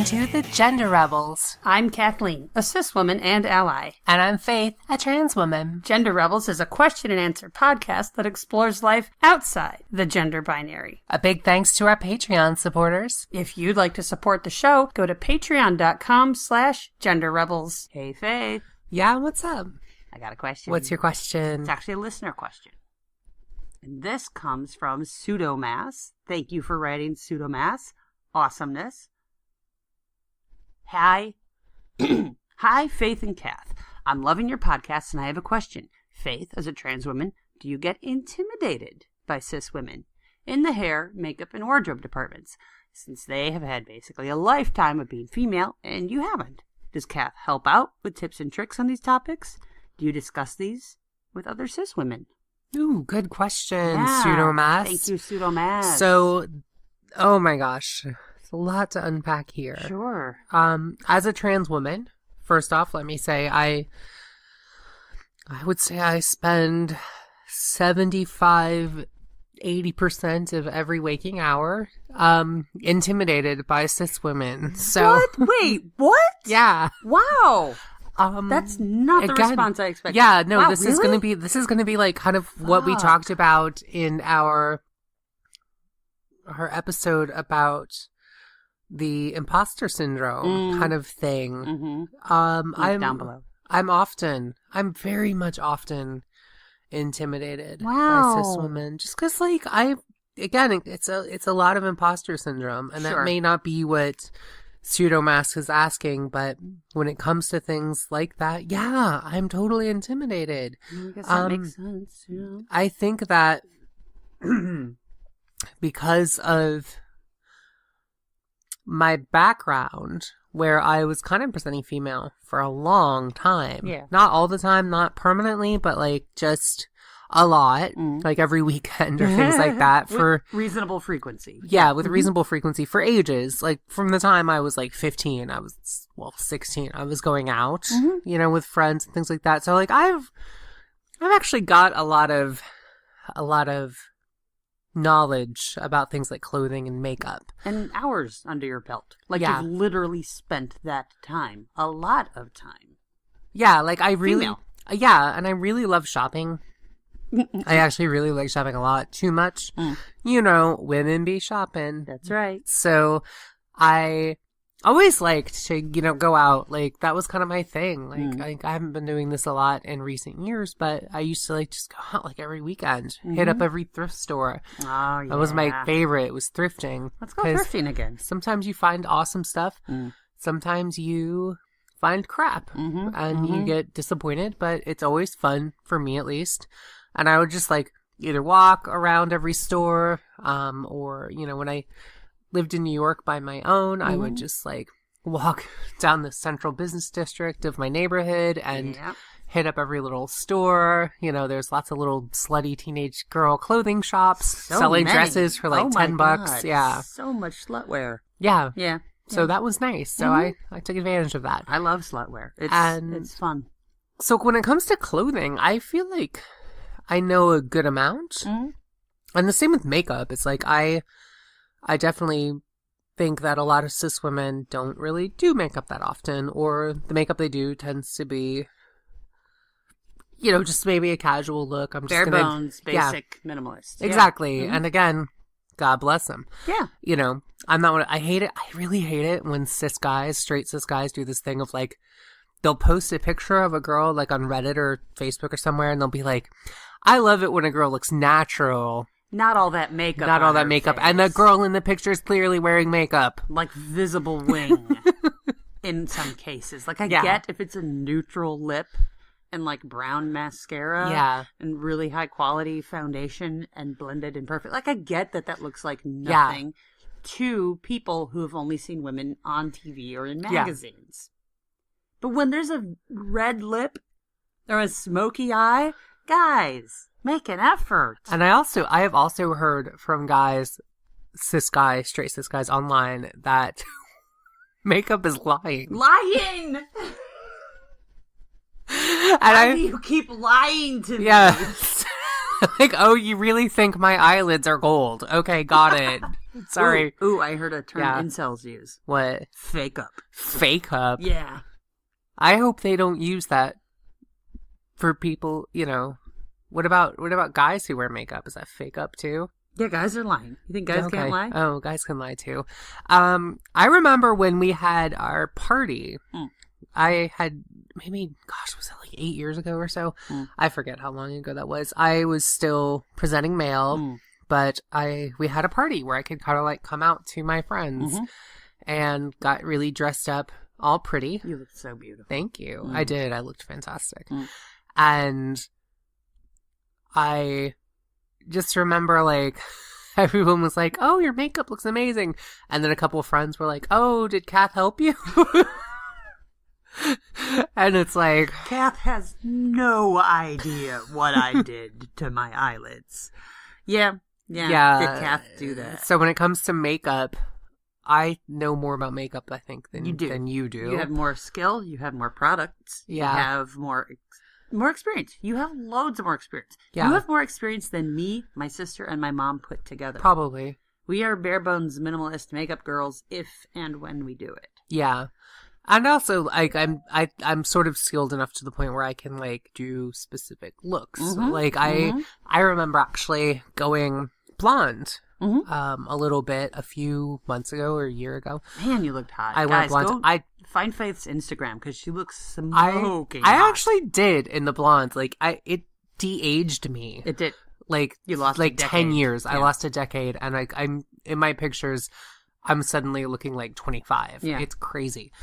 listening to The Gender Rebels. I'm Kathleen, a cis woman and ally. And I'm Faith, a trans woman. Gender Rebels is a question and answer podcast that explores life outside the gender binary. A big thanks to our Patreon supporters. If you'd like to support the show, go to patreon.com/genderrebels. Hey, Faith. Yeah, what's up? I got a question. What's your question? It's actually a listener question. And this comes from Pseudomass. Thank you for writing, Pseudomass. Awesomeness. Hi. Hi, Faith and Kath. I'm loving your podcast and I have a question. Faith, as a trans woman, do you get intimidated by cis women in the hair, makeup, and wardrobe departments, since they have had basically a lifetime of being female and you haven't? Does Kath help out with tips and tricks on these topics? Do you discuss these with other cis women? Ooh, good question, Yeah. Pseudomass. Thank you, Pseudomass. So, oh my gosh, it's a lot to unpack here. Sure. As a trans woman, first off, let me say I would say I spend 75-80% of every waking hour intimidated by cis women. So What? Wait, what? yeah. Wow. That's not the response I expected. Yeah, no, Wow, this really? is gonna be like kind of what we talked about in our episode about the imposter syndrome kind of thing. Mm-hmm. I'm down below. I'm very much often intimidated Wow. by cis women, just because like it's a lot of imposter syndrome, and Sure. that may not be what Pseudomask is asking, but when it comes to things like that, yeah, I'm totally intimidated. I guess that makes sense. Yeah. I think that because of my background, where I was kind of presenting female for a long time. Yeah. Not all the time, not permanently, but like just a lot, like every weekend or things like that for reasonable frequency. Yeah, with reasonable frequency for ages. Like from the time I was like 15, 16, I was going out, with friends and things like that. So like I've actually got a lot of knowledge about things like clothing and makeup. And hours under your belt. Like Yeah. you've literally spent that time. A lot of time. Yeah, like I really Female. Yeah, and I really love shopping. I actually really like shopping a lot. Too much. Women be shopping. That's right. So I always liked to, go out. Like, that was kind of my thing. Like, I haven't been doing this a lot in recent years, but I used to, like, just go out, like, every weekend. Hit up every thrift store. Oh, yeah. That was my favorite, was thrifting. Let's go thrifting again. Sometimes you find awesome stuff. Sometimes you find crap. And you get disappointed, but it's always fun, for me at least. And I would just, like, either walk around every store, or, when I lived in New York by my own, I would just, like, walk down the central business district of my neighborhood and hit up every little store. There's lots of little slutty teenage girl clothing shops selling dresses for, like, $10. God. Yeah. So much slutwear. Yeah. Yeah. So that was nice. So I took advantage of that. I love slutwear. It's fun. So when it comes to clothing, I feel like I know a good amount. And the same with makeup. It's like I definitely think that a lot of cis women don't really do makeup that often, or the makeup they do tends to be, just maybe a casual look. I'm just bare bones, basic, minimalist. Exactly. And again, God bless them. Yeah. I'm not, I hate it. I really hate it when straight cis guys do this thing of like, they'll post a picture of a girl like on Reddit or Facebook or somewhere, and they'll be like, I love it when a girl looks natural. Not all that makeup. Not all that makeup. Face. And the girl in the picture is clearly wearing makeup. Like visible wing in some cases. Like I get if it's a neutral lip and like brown mascara and really high quality foundation and blended and perfect. Like I get that looks like nothing to people who have only seen women on TV or in magazines. But when there's a red lip or a smoky eye, guys, make an effort. And I have also heard from straight cis guys online that makeup is lying. Lying! Why do you keep lying to me? Yeah. Like, oh, you really think my eyelids are gold? Okay, got it. Sorry. Ooh, I heard a term incels use. What? Fake up. Fake up? Yeah. I hope they don't use that for people, you know. What about guys who wear makeup? Is that fake up too? Yeah, guys are lying. You think guys can't lie? Oh, guys can lie too. I remember when we had our party. I had maybe, was that like 8 years ago or so? I forget how long ago that was. I was still presenting male, but we had a party where I could kind of like come out to my friends and got really dressed up, all pretty. You looked so beautiful. Thank you. I did. I looked fantastic. And I just remember like everyone was like, "Oh, your makeup looks amazing." And then a couple of friends were like, "Oh, did Kath help you?" And it's like, Kath has no idea what I did to my eyelids. Yeah. Did Kath do that? So when it comes to makeup, I know more about makeup, I think, than you do. You have more skill. You have more products. Yeah. You have more experience. You have loads of more experience. Yeah. You have more experience than me, my sister, and my mom put together. Probably. We are bare bones minimalist makeup girls if and when we do it. Yeah. And also, like, I'm sort of skilled enough to the point where I can, like, do specific looks. Like, I remember actually going blonde a little bit a few months ago or a year ago. Man, you looked hot. I went blonde. Find Faith's Instagram because she looks smoking I hot. actually did in the blonde. Like, it de-aged me. It did. Like, you lost like 10 years. Yeah. I lost a decade, and I'm in my pictures, I'm suddenly looking like 25. Yeah. It's crazy.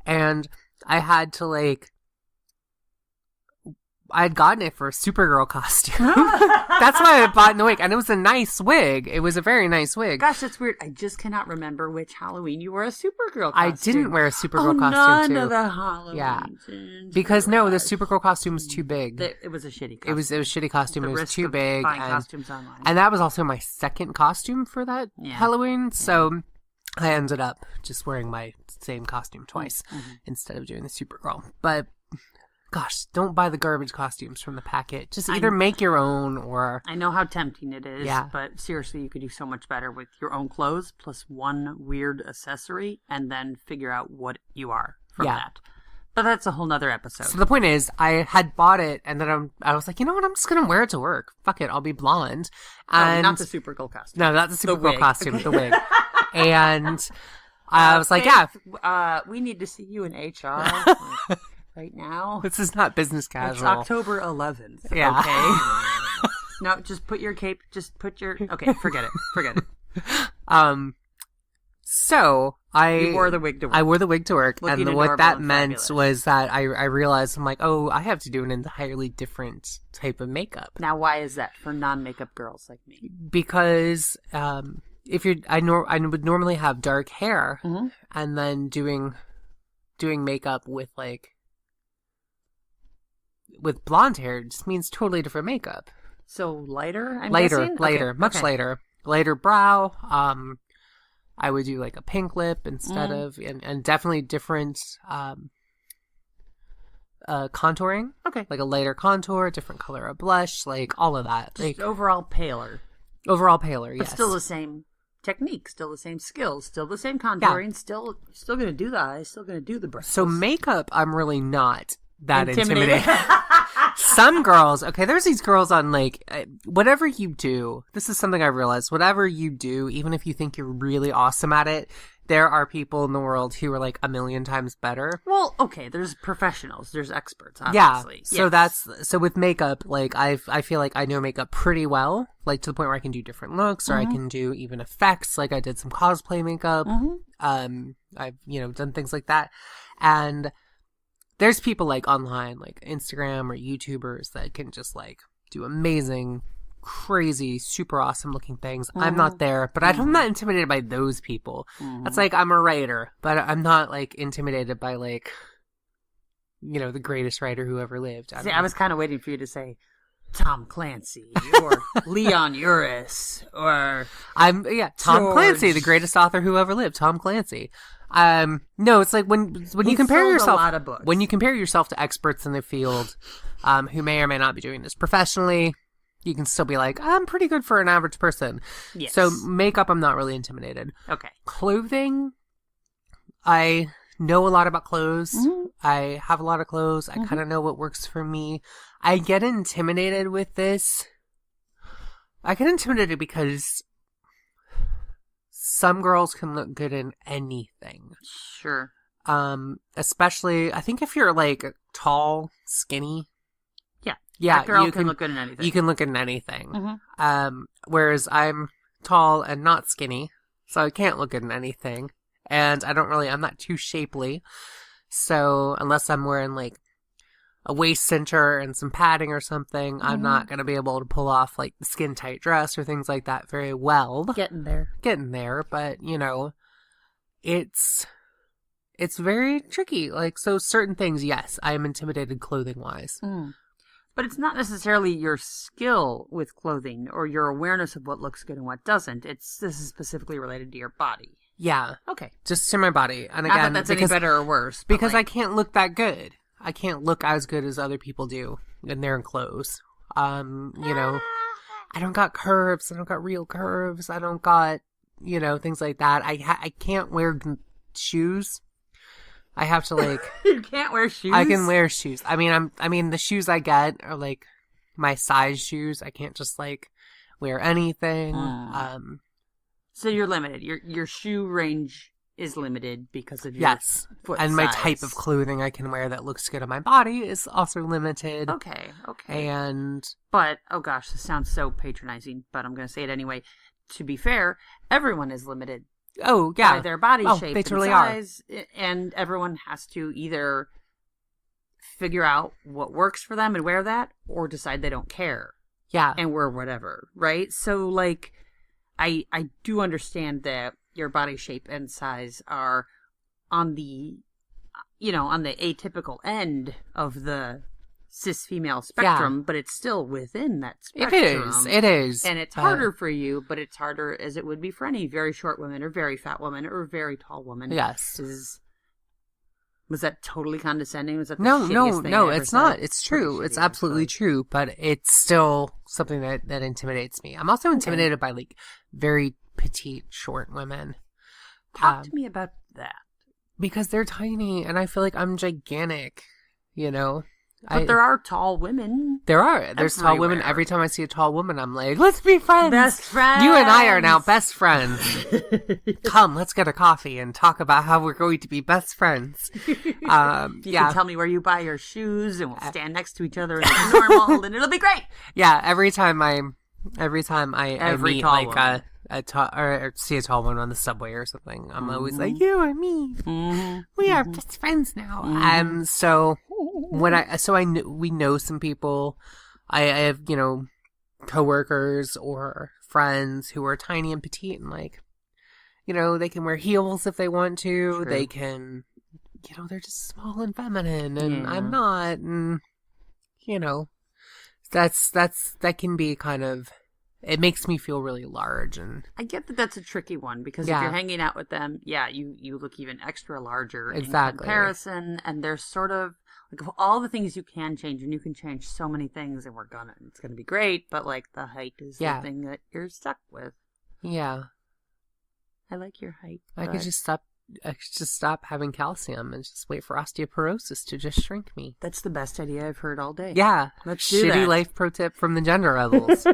And I had to, like, I had gotten it for a Supergirl costume. That's why I bought the wig. And it was a nice wig. It was a very nice wig. Gosh, that's weird. I just cannot remember which Halloween you wore a Supergirl costume. I didn't wear a Supergirl costume, too. None of the Halloween. Yeah. Because, no, the Supergirl costume was too big. It was a shitty costume. It was a shitty costume. It was too big. Buying costumes online. And that was also my second costume for that Halloween. So I ended up just wearing my same costume twice instead of doing the Supergirl. But gosh, don't buy the garbage costumes from the packet. Just either make your own or... I know how tempting it is, but seriously, you could do so much better with your own clothes plus one weird accessory and then figure out what you are from that. But that's a whole nother episode. So the point is, I had bought it and then I was like, you know what? I'm just going to wear it to work. Fuck it. I'll be blonde. And not the Supergirl costume. No, not the Supergirl costume. The wig. And I was like, Faith, we need to see you in HR right now. This is not business casual. It's October 11th. Yeah. Okay. No, just put your cape. Okay, forget it. So you wore the wig to work. I wore the wig to work, and what that meant was that I realized I'm like, oh, I have to do an entirely different type of makeup. Now, why is that for non-makeup girls like me? Because I would normally have dark hair, and then doing makeup with blonde hair just means totally different makeup. So lighter, lighter, okay. Much lighter brow. I would do like a pink lip instead of, and definitely different contouring. Okay, like a lighter contour, different color of blush, like all of that. Just overall paler. Yes. But still the same technique, still the same skills, still the same contouring, still gonna do the eyes, still gonna do the brows. So makeup, I'm really not that intimidating. Some girls, okay, there's these girls on like, whatever you do, this is something I realized, whatever you do, even if you think you're really awesome at it, there are people in the world who are like a million times better. Well, okay, there's professionals, there's experts, obviously. Yeah, so with makeup, like I feel like I know makeup pretty well, like to the point where I can do different looks, or I can do even effects, like I did some cosplay makeup. I've, done things like that. And there's people like online, like Instagram or YouTubers that can just like do amazing, crazy, super awesome looking things. I'm not there, but I'm not intimidated by those people. That's like, I'm a writer, but I'm not like intimidated by like, the greatest writer who ever lived. I was kind of waiting for you to say Tom Clancy or Leon Uris or Tom Clancy, the greatest author who ever lived. Tom Clancy. No, it's like when you compare yourself to experts in the field, who may or may not be doing this professionally, you can still be like, I'm pretty good for an average person. Yes. So makeup, I'm not really intimidated. Okay. Clothing, I know a lot about clothes. I have a lot of clothes. I kind of know what works for me. I get intimidated with this. I get intimidated because some girls can look good in anything. Sure. Especially, I think if you're like tall, skinny. Yeah, that girl can look good in anything. You can look in anything. Whereas I'm tall and not skinny, so I can't look good in anything. And I'm not too shapely. So unless I'm wearing like a waist cincher and some padding or something, I'm not going to be able to pull off like the skin tight dress or things like that very well. Getting there. But you know, it's very tricky. Like, so certain things, yes, I am intimidated clothing wise. But it's not necessarily your skill with clothing or your awareness of what looks good and what doesn't. This is specifically related to your body. Yeah. Okay. Just to my body. And not again, that that's any better or worse. Because I can't look that good. I can't look as good as other people do in their clothes. You know, I don't got curves. I don't got real curves. I don't got, you know, things like that. I can't wear shoes. I have to like. You can't wear shoes? I can wear shoes. I mean, the shoes I get are like my size shoes. I can't just like wear anything. So you're limited. Your shoe range is limited because of your foot and size. my type of clothing I can wear that looks good on my body is also limited. Okay. But oh gosh, this sounds so patronizing, but I'm going to say it anyway. To be fair, everyone is limited. Oh yeah, by their body shape they totally and size, and everyone has to either figure out what works for them and wear that, or decide they don't care. Yeah, and wear whatever, right? So like, I do understand that your body shape and size are on the, you know, on the atypical end of the cis female spectrum, but it's still within that spectrum. It is. And it's harder for you, but it's harder as it would be for any very short woman or very fat woman or very tall woman. Yes. Was that totally condescending? Was that the no, thing I it's said? not. It's true. It's absolutely true, but it's still something that intimidates me. I'm also intimidated by like very petite, short women. Talk to me about that. Because they're tiny and I feel like I'm gigantic, you know? But there are tall women. There's tall women. Every time I see a tall woman, I'm like, let's be friends. Best friends. You and I are now best friends. Come, let's get a coffee and talk about how we're going to be best friends. You can tell me where you buy your shoes and we'll stand next to each other as normal and it'll be great. Yeah, every time I meet like or see a tall one on the subway or something, I'm always like, you and me, we are best friends now. So we know some people. I have, you know, coworkers or friends who are tiny and petite, and like, you know, they can wear heels if they want to. True. They can, you know, they're just small and feminine, and I'm not, and you know, that can be kind of. It makes me feel really large, and I get that that's a tricky one because if you're hanging out with them, you look even extra larger in comparison, and there's sort of like of all the things you can change, and you can change so many things, and it's gonna be great, but like the height is the thing that you're stuck with. Yeah, I like your height. I could just stop having calcium and just wait for osteoporosis to just shrink me. That's the best idea I've heard all day. Yeah, let's do shitty that. Life pro tip from the Gender Rebels.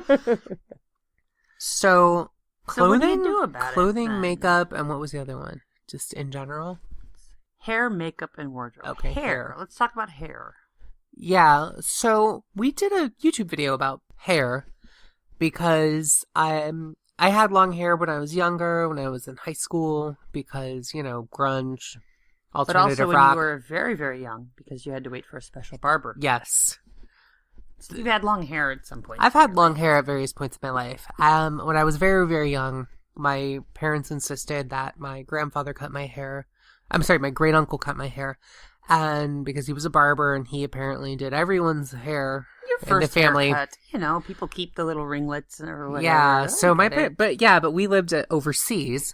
So clothing, what do you do about clothing, makeup, and what was the other one? Just in general? Hair, makeup, and wardrobe. Okay, hair. Let's talk about hair. Yeah, so we did a YouTube video about hair because I had long hair when I was younger, when I was in high school, because, you know, grunge, alternative rock. But also when you were very, very young, because you had to wait for a special barber. Yes. So you've had long hair at some point. I've had long hair at various points in my life. When I was very, very young, my parents insisted that my grandfather cut my hair. I'm sorry, my great uncle cut my hair. And because he was a barber and he apparently did everyone's hair in the family. Haircut, you know, people keep the little ringlets or whatever. Yeah, so but we lived overseas.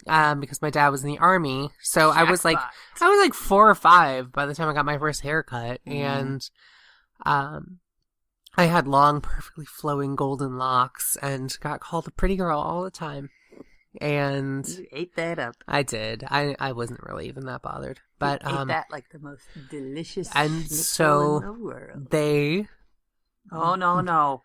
Because my dad was in the army, so I was like 4 or 5 by the time I got my first haircut, and I had long, perfectly flowing golden locks and got called a pretty girl all the time. And you ate that up. I did. I wasn't really even that bothered. But you ate that like the most delicious and so in the world. They Oh no.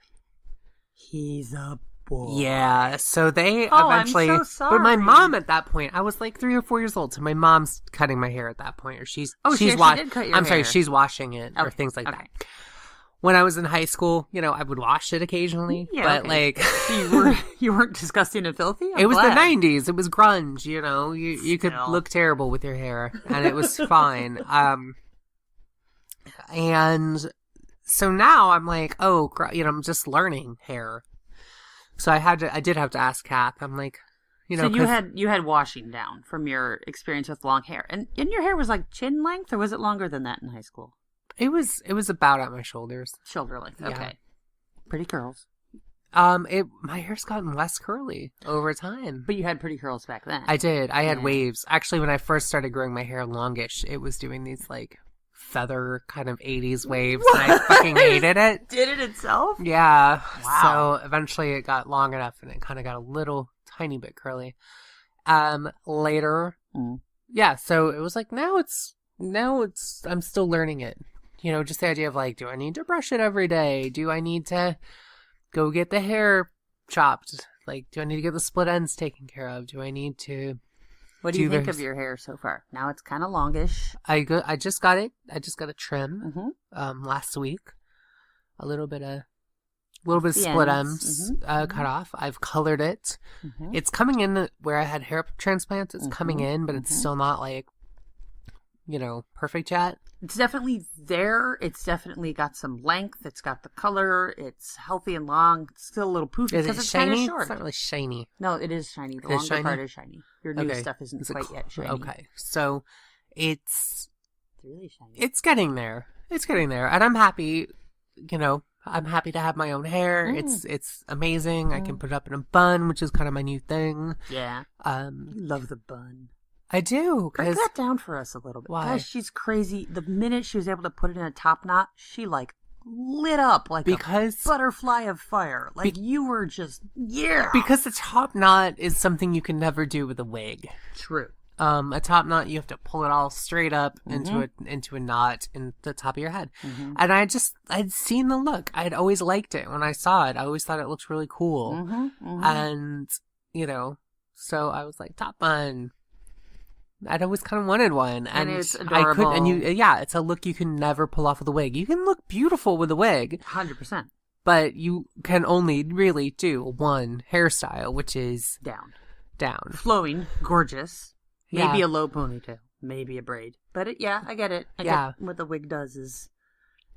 He's a boy. Yeah, so they eventually I'm so sorry. But my mom at that point, I was like 3 or 4 years old, so my mom's cutting my hair at that point, or she's she did cut your hair. sorry, she's washing it or things like that. When I was in high school, I would wash it occasionally, but like you weren't disgusting and filthy. It was the 90s. It was grunge. You could look terrible with your hair, and it was fine. And so now I'm like, I'm just learning hair. So I did have to ask Kath. I'm like, so you had washing down from your experience with long hair, and your hair was like chin length, or was it longer than that in high school? It was about at my shoulders. Shoulder length. Okay. Yeah. Pretty curls. My hair's gotten less curly over time. But you had pretty curls back then. I did. I had waves. Actually, when I first started growing my hair longish, it was doing these like feather kind of 80s waves, and I fucking hated it. Did it itself? Yeah. Wow. So eventually it got long enough, and it kind of got a little tiny bit curly. Later, yeah. So it was like now it's I'm still learning it. Just the idea of like, do I need to brush it every day? Do I need to go get the hair chopped? Like, do I need to get the split ends taken care of? Do I need to... What do you think of your hair so far? Now it's kind of longish. I just got it. I just got a trim last week. A little bit of split ends cut off. I've colored it. It's coming in where I had hair transplants. It's coming in, but it's still not like, perfect yet. It's definitely there. It's definitely got some length. It's got the color. It's healthy and long. It's still a little poofy because it's shiny? kind of short. It's not really shiny. No, it is shiny. The longer part is shiny. Your new stuff isn't quite yet shiny. Okay, so it's really shiny. It's getting there. It's getting there, and I'm happy. I'm happy to have my own hair. It's amazing. I can put it up in a bun, which is kind of my new thing. Yeah. Love the bun. I do. Break that down for us a little bit. Why? Guys, she's crazy. The minute she was able to put it in a top knot, she like lit up like a butterfly of fire. Like you were just, Because the top knot is something you can never do with a wig. True. A top knot, you have to pull it all straight up into a knot in the top of your head. And I'd seen the look. I'd always liked it when I saw it. I always thought it looked really cool. And, so I was like, top bun. I'd always kind of wanted one, and it's adorable. It's a look you can never pull off with a wig. You can look beautiful with a wig, 100%, but you can only really do one hairstyle, which is down, flowing, gorgeous, maybe a low ponytail, maybe a braid. But I get it. I get what the wig does is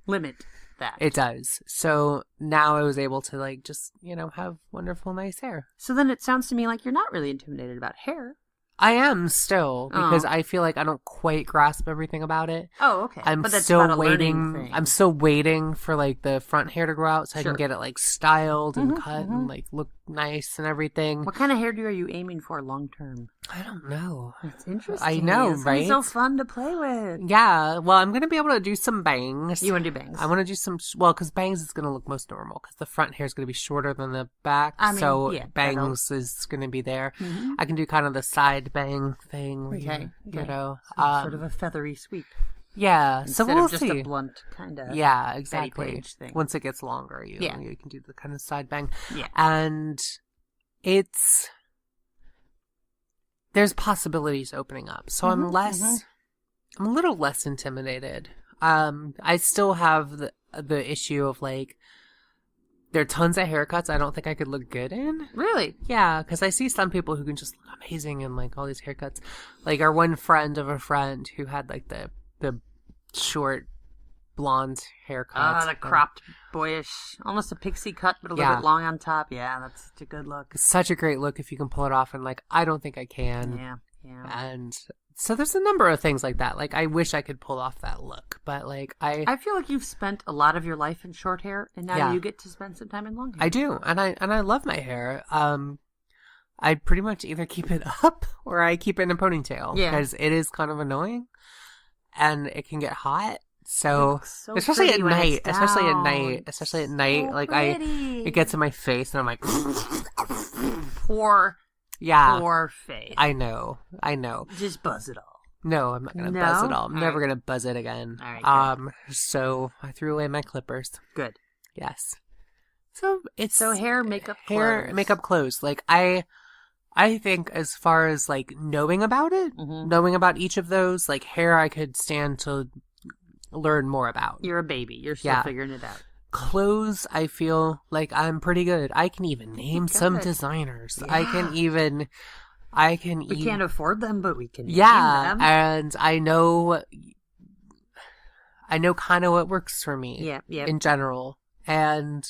limit that. It does. So now I was able to like just have wonderful, nice hair. So then it sounds to me like you're not really intimidated about hair. I am still, because I feel like I don't quite grasp everything about it. Oh, okay. I'm but that's still about a waiting. I'm still waiting for like the front hair to grow out so I can get it like styled and cut and like look nice and everything. What kind of hairdo are you aiming for long term? I don't know. That's interesting. I know, right? It's so fun to play with. Yeah. Well, I'm going to be able to do some bangs. You want to do bangs? I want to do some, because bangs is going to look most normal because the front hair is going to be shorter than the back. Bangs is going to be there. I can do kind of the side bang thing. Where sort of a feathery sweep. Yeah, Instead so we'll of just see. a blunt kind of exactly. thing. Once it gets longer, you can do the kind of side bang. Yeah. And there's possibilities opening up. So I'm a little less intimidated. I still have the issue of like, there are tons of haircuts I don't think I could look good in. Really? Yeah, because I see some people who can just look amazing in like all these haircuts. Like our one friend of a friend who had like the short blonde haircut. The cropped, boyish, almost a pixie cut, but a little bit long on top. Yeah, that's such a good look. It's such a great look if you can pull it off, and like I don't think I can. Yeah. And so there's a number of things like that. Like I wish I could pull off that look, but like I feel like you've spent a lot of your life in short hair, and now you get to spend some time in long hair. I do, and I love my hair. I pretty much either keep it up or I keep it in a ponytail because it is kind of annoying, and it can get hot. So especially at night, like pretty. It gets in my face and I'm like, poor face. I know. Just buzz it all. No, I'm not gonna buzz it all. I'm never gonna buzz it again. All right, so I threw away my clippers. Good. Yes. So it's hair, makeup, clothes. Like I think as far as like knowing about it, knowing about each of those, like hair, I could stand to learn more about. You're a baby. You're still figuring it out. Clothes, I feel like I'm pretty good. I can even name some designers. Yeah. We can't afford them, but we can name them. And I know kind of what works for me in general. And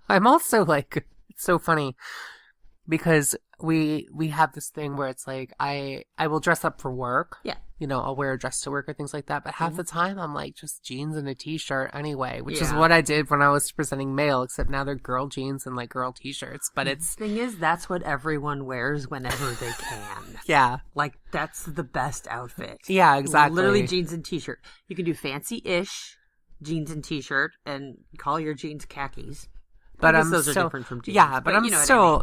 I'm also like, it's so funny because we have this thing where it's like I will dress up for work. Yeah. You know, I'll wear a dress to work or things like that. But half the time I'm like just jeans and a t-shirt anyway, which is what I did when I was presenting male, except now they're girl jeans and like girl t-shirts. But the thing is, that's what everyone wears whenever they can. Yeah. Like that's the best outfit. Yeah, exactly. Literally jeans and t-shirt. You can do fancy-ish jeans and t-shirt and call your jeans khakis. But those are different from jeans. Yeah, but I'm still,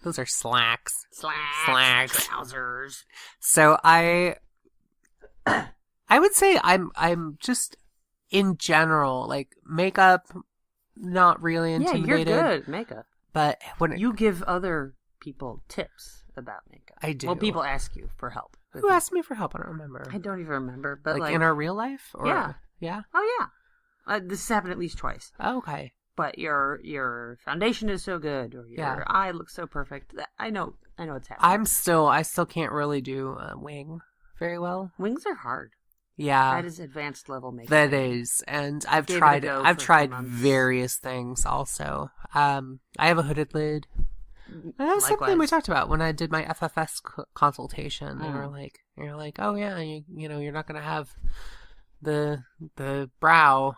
those are slacks. Slacks. Trousers. So I would say I'm just, in general, like, makeup, not really intimidated. Yeah, you're good at makeup. But when you give other people tips about makeup. I do. Well, people ask you for help. Who asked me for help? I don't remember. I don't even remember. But like in our real life? Or, yeah. Yeah? Oh, yeah. This has happened at least twice. Oh, okay. But your foundation is so good, or your eye looks so perfect. I know it's happening. I still can't really do a wing very well. Wings are hard. Yeah, that is advanced level makeup. That is, and I've tried various things. Also, I have a hooded lid. That's something we talked about when I did my FFS consultation. They were like, you're like, oh yeah, you know, you're not gonna have the brow,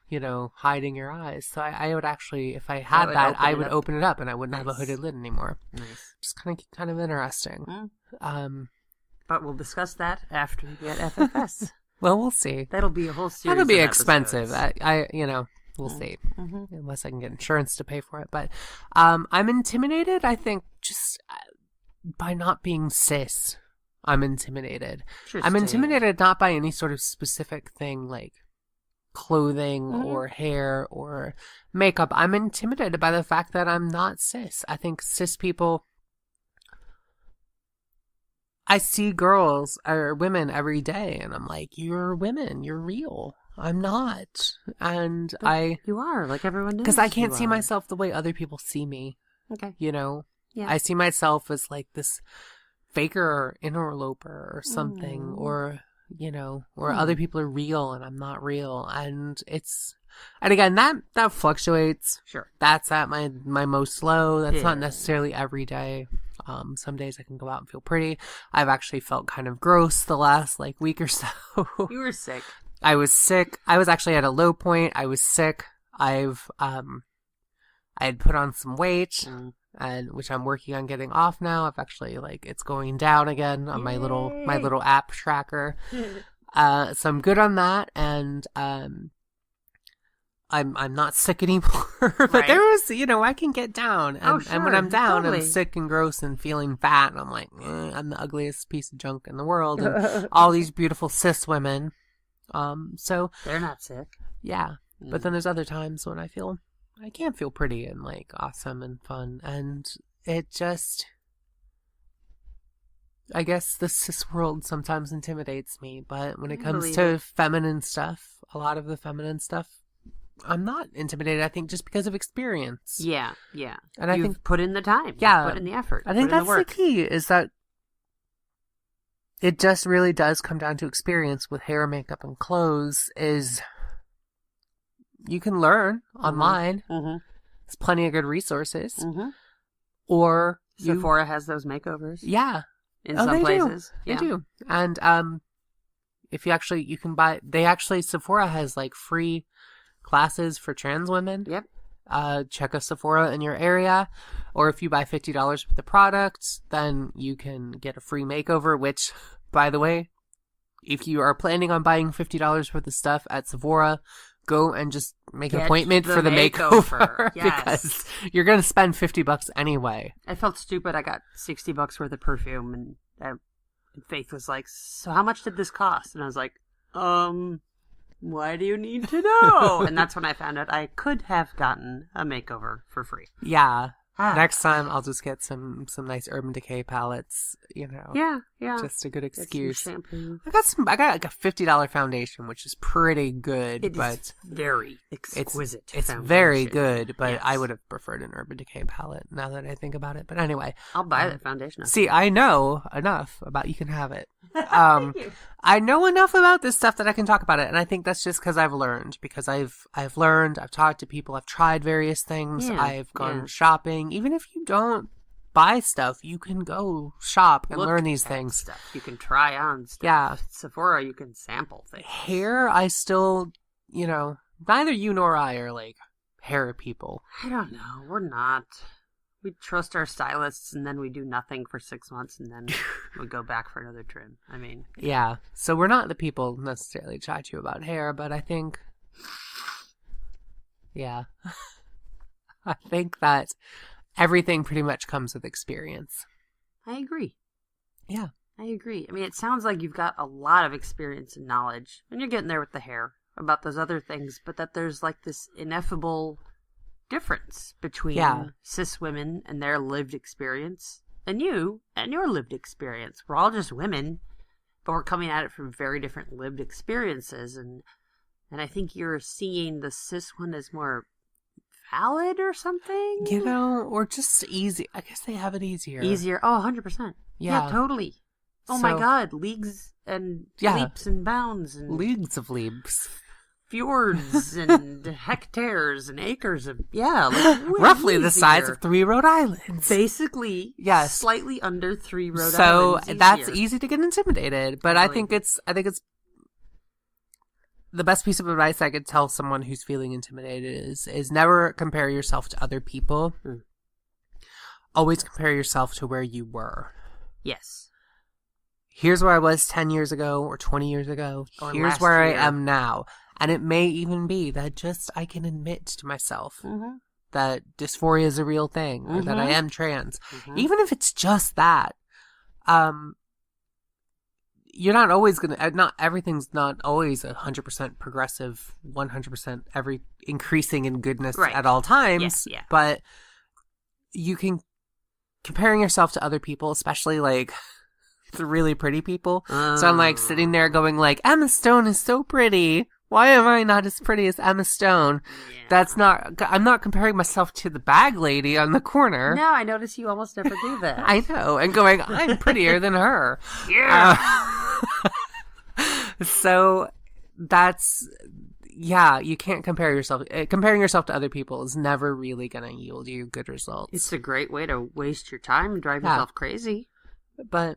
you know, hiding your eyes. So I would actually, if I had that, I would open it up and I wouldn't have a hooded lid anymore. Nice. Just kind of interesting. But we'll discuss that after we get FFS. Well, we'll see. That'll be a whole series. That'll be expensive. Episodes. We'll see. Unless I can get insurance to pay for it. But I'm intimidated, I think, just by not being cis. I'm intimidated. I'm intimidated not by any sort of specific thing like clothing or hair or makeup. I'm intimidated by the fact that I'm not cis. I think cis people, I see girls or women every day and I'm like, you're women, you're real. I'm not. And you are, like everyone knows. Because I can't see myself the way other people see me. Okay. You know? Yeah. I see myself as like this faker or interloper or something, or you know, or other people are real and I'm not real, and again that fluctuates. Sure, that's at my most low. That's not necessarily every day. Some days I can go out and feel pretty. I've actually felt kind of gross the last like week or so. You were sick. I was sick. I was actually at a low point. I was sick. I had put on some weight. And which I'm working on getting off now. I've actually it's going down again on my little app tracker. So I'm good on that, and I'm not sick anymore. But there was, I can get down, and when I'm down, I'm sick and gross and feeling fat, and I'm like, I'm the ugliest piece of junk in the world, and all these beautiful cis women. So they're not sick. Yeah, but then there's other times when I can feel pretty and awesome and fun, and it just, I guess the cis world sometimes intimidates me, but when it comes to feminine stuff, a lot of the feminine stuff, I'm not intimidated, I think, just because of experience. Yeah. And You've put in the time. Yeah. You've put in the effort. I think that's the key, is that it just really does come down to experience with hair, makeup, and clothes. Is you can learn online. There's plenty of good resources. Or Sephora has those makeovers. Yeah. In some places. They do. And if you can buy, Sephora has free classes for trans women. Yep. Check a Sephora in your area. Or if you buy $50 worth of products, then you can get a free makeover, which, by the way, if you are planning on buying $50 worth of stuff at Sephora, go and just make an appointment for the makeover. Yes. Because you're going to spend $50 anyway. I felt stupid. I got $60 worth of perfume, and Faith was like, so how much did this cost? And I was like, why do you need to know? And that's when I found out I could have gotten a makeover for free. Yeah. Next time, I'll just get some nice Urban Decay palettes, Yeah. Just a good excuse. Get some shampoo. I got like a $50 foundation, which is pretty good. It's very exquisite. It's very good, but yes. I would have preferred an Urban Decay palette now that I think about it. But anyway. I'll buy that foundation. See, I know enough about you can have it. I know enough about this stuff that I can talk about it, and I think that's just because I've learned. Because I've learned, I've talked to people, I've tried various things, I've gone shopping. Even if you don't buy stuff, you can go shop and learn these things. Stuff. You can try on stuff. Yeah. Sephora, you can sample things. Hair, I still, neither you nor I are like hair people. I don't know. We're not. We trust our stylists, and then we do nothing for 6 months, and then we go back for another trim. I mean. Yeah. So we're not the people necessarily to chat to you about hair, but I think. Yeah. I think that everything pretty much comes with experience. I agree. Yeah. I agree. I mean, it sounds like you've got a lot of experience and knowledge, and you're getting there with the hair about those other things, but that there's like this ineffable difference between cis women and their lived experience and you and your lived experience. We're all just women, but we're coming at it from very different lived experiences, and I think you're seeing the cis one as more valid or something, or just easy. I guess they have it easier. Oh, 100%. Yeah, totally. Oh my God, leagues and leaps and bounds and leagues of leaps, fjords and hectares and acres of roughly the size of 3 Rhode Islands. Basically, slightly under 3 Rhode Islands. So that's easy to get intimidated, but I think it's the best piece of advice I could tell someone who's feeling intimidated is never compare yourself to other people. Always compare yourself to where you were. Yes. Here's where I was 10 years ago or 20 years ago. Here's where I am now. And it may even be that just I can admit to myself that dysphoria is a real thing or that I am trans. Even if it's just that. You're not always going to, not everything's not always 100% progressive, 100% increasing in goodness at all times. Yeah. But you can, comparing yourself to other people, especially like the really pretty people. So I'm like sitting there going like, Emma Stone is so pretty. Why am I not as pretty as Emma Stone? Yeah. I'm not comparing myself to the bag lady on the corner. No, I notice you almost never do that. I know. And going, I'm prettier than her. Yeah. So that's, you can't compare yourself. Comparing yourself to other people is never really going to yield you good results. It's a great way to waste your time and drive yourself crazy. But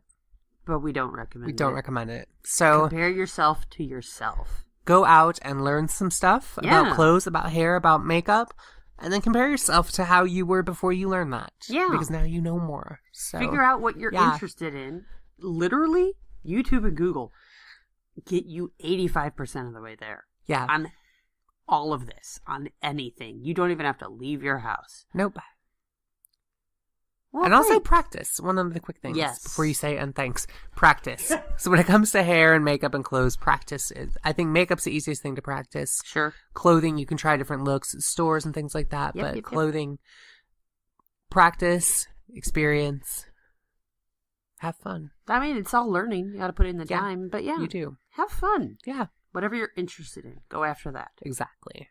we don't recommend it. We don't recommend it. So compare yourself to yourself. Go out and learn some stuff about clothes, about hair, about makeup, and then compare yourself to how you were before you learned that. Yeah. Because now you know more. So figure out what you're interested in. Literally, YouTube and Google get you 85% of the way there. Yeah. On all of this, on anything. You don't even have to leave your house. Nope. Well, and also practice. One of the quick things before you say and thanks. Practice. So when it comes to hair and makeup and clothes, practice is. I think makeup's the easiest thing to practice. Sure. Clothing, you can try different looks at stores and things like that. But clothing, practice, experience, have fun. I mean, it's all learning. You got to put in the time. But you do. Have fun. Yeah. Whatever you're interested in, go after that. Exactly.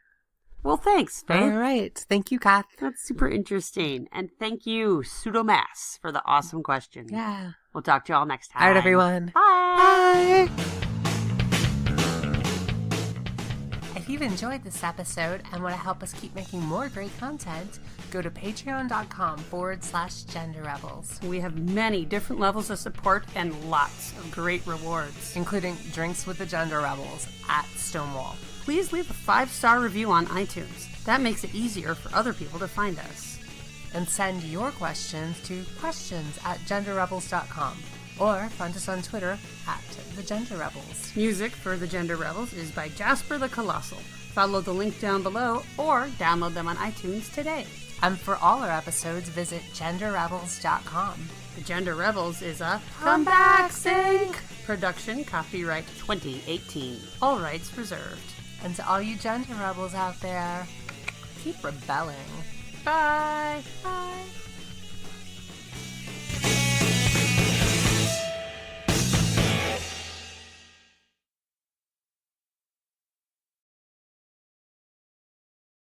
Well, thanks, Faith. All right. Thank you, Kath. That's super interesting. And thank you, Pseudomass, for the awesome question. Yeah. We'll talk to you all next time. All right, everyone. Bye. Bye. If you've enjoyed this episode and want to help us keep making more great content, go to patreon.com/genderrebels. We have many different levels of support and lots of great rewards, including drinks with the Gender Rebels at Stonewall. Please leave a 5-star review on iTunes. That makes it easier for other people to find us. And send your questions to questions@genderrebels.com. Or find us on Twitter at The Gender Rebels. Music for The Gender Rebels is by Jasper the Colossal. Follow the link down below or download them on iTunes today. And for all our episodes, visit genderrebels.com. The Gender Rebels is a Comeback Sync production, copyright 2018. All rights reserved. And to all you gender rebels out there, keep rebelling. Bye. Bye.